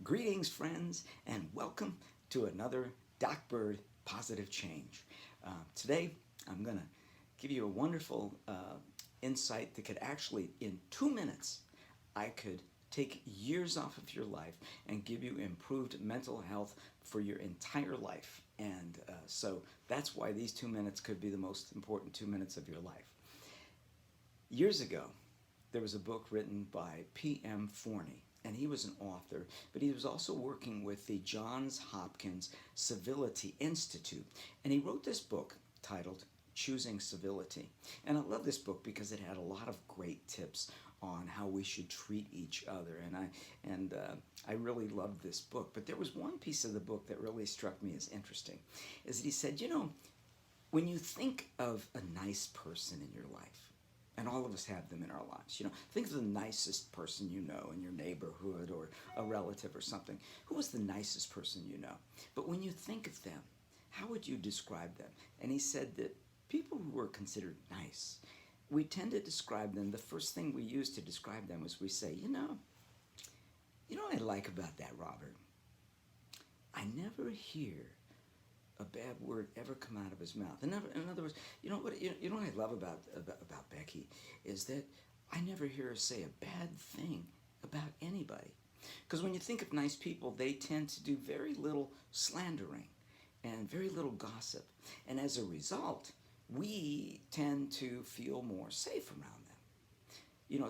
Greetings, friends, and welcome to another DocBird Positive Change. Today, I'm going to give you a wonderful insight that could actually, in 2 minutes, I could take years off of your life and give you improved mental health for your entire life. And so that's why these 2 minutes could be the most important 2 minutes of your life. Years ago, there was a book written by P.M. Forni, and he was an author, but he was also working with the Johns Hopkins Civility Institute, and he wrote this book titled Choosing Civility. And I love this book because it had a lot of great tips on how we should treat each other, and I really loved this book. But there was one piece of the book that really struck me as interesting, is that he said, when you think of a nice person in your life, and all of us have them in our lives. Think of the nicest person you know in your neighborhood or a relative or something. Who was the nicest person you know? But when you think of them, how would you describe them? And he said that people who were considered nice, we tend to describe them, the first thing we use to describe them is we say, you know what I like about that Robert? I never hear a bad word ever come out of his mouth. In other words, you know what I love about Becky is that I never hear her say a bad thing about anybody. Because when you think of nice people, they tend to do very little slandering and very little gossip. And as a result, we tend to feel more safe around them.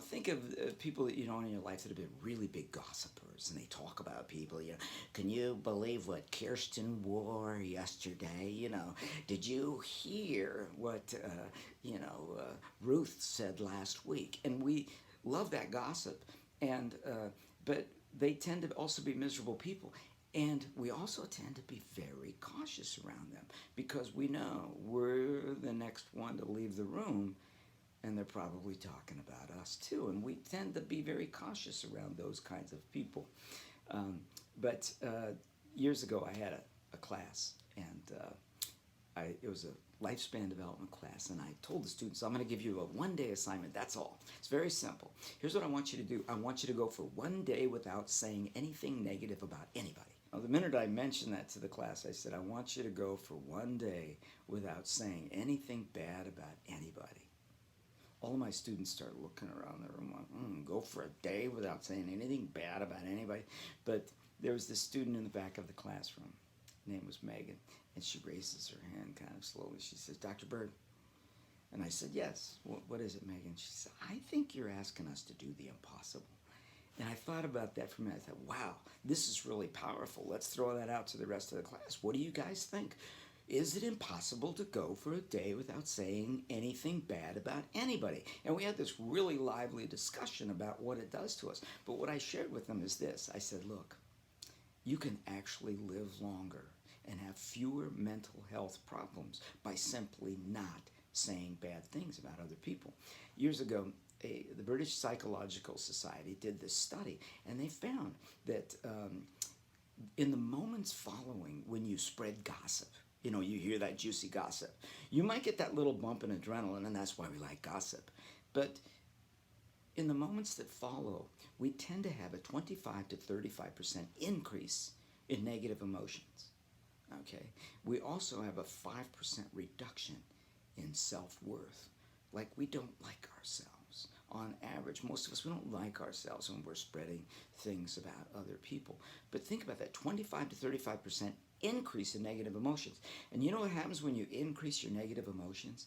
Think of people that you know in your life that have been really big gossipers, and they talk about people. Can you believe what Kirsten wore yesterday? Did you hear what Ruth said last week? And we love that gossip, but they tend to also be miserable people. And we also tend to be very cautious around them because we know we're the next one to leave the room, and they're probably talking about us too. And we tend to be very cautious around those kinds of people. But years ago, I had a class, and it was a lifespan development class, and I told the students, I'm going to give you a one-day assignment, that's all. It's very simple. Here's what I want you to do. I want you to go for 1 day without saying anything negative about anybody. Now, the minute I mentioned that to the class, I said, I want you to go for 1 day without saying anything bad about anybody. All of my students started looking around the room like, go for a day without saying anything bad about anybody. But there was this student in the back of the classroom. Her name was Megan, and she raises her hand kind of slowly. She says, Dr. Bird. And I said, yes. What is it, Megan? She said, I think you're asking us to do the impossible. And I thought about that for a minute. I thought, wow, this is really powerful. Let's throw that out to the rest of the class. What do you guys think? Is it impossible to go for a day without saying anything bad about anybody? And we had this really lively discussion about what it does to us. But what I shared with them is this. I said, look, you can actually live longer and have fewer mental health problems by simply not saying bad things about other people. Years ago, the British Psychological Society did this study, and they found that in the moments following when you spread gossip, you hear that juicy gossip, you might get that little bump in adrenaline, and that's why we like gossip. But in the moments that follow, we tend to have a 25 to 35% increase in negative emotions. Okay? We also have a 5% reduction in self-worth. Like, we don't like ourselves. On average, most of us, we don't like ourselves when we're spreading things about other people. But think about that, 25 to 35% increase in negative emotions. And you know what happens when you increase your negative emotions?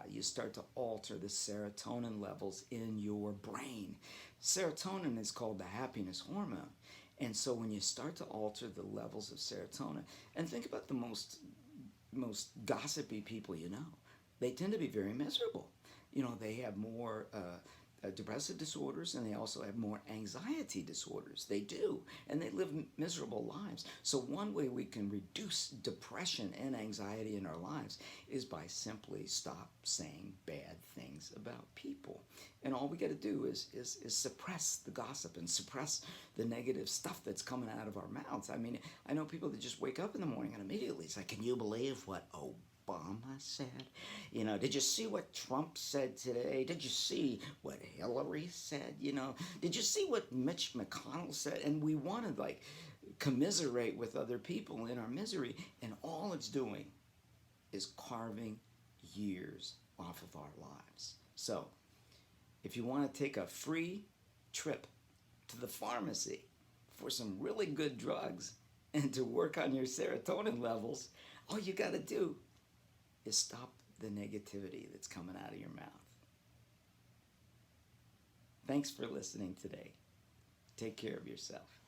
You start to alter the serotonin levels in your brain. Serotonin is called the happiness hormone. And so when you start to alter the levels of serotonin, and think about the most gossipy people you know, they tend to be very miserable. They have more depressive disorders, and they also have more anxiety disorders. They do, and they live miserable lives. So one way we can reduce depression and anxiety in our lives is by simply stop saying bad things about people. And all we got to do is suppress the gossip and suppress the negative stuff that's coming out of our mouths. I mean, I know people that just wake up in the morning and immediately it's like, can you believe what Obama said? You know, did you see what Trump said today? Did you see what Hillary said? You know, did you see what Mitch McConnell said? And we want to like commiserate with other people in our misery, and all it's doing is carving years off of our lives. So, if you want to take a free trip to the pharmacy for some really good drugs and to work on your serotonin levels, all you got to do is stop the negativity that's coming out of your mouth. Thanks for listening today. Take care of yourself.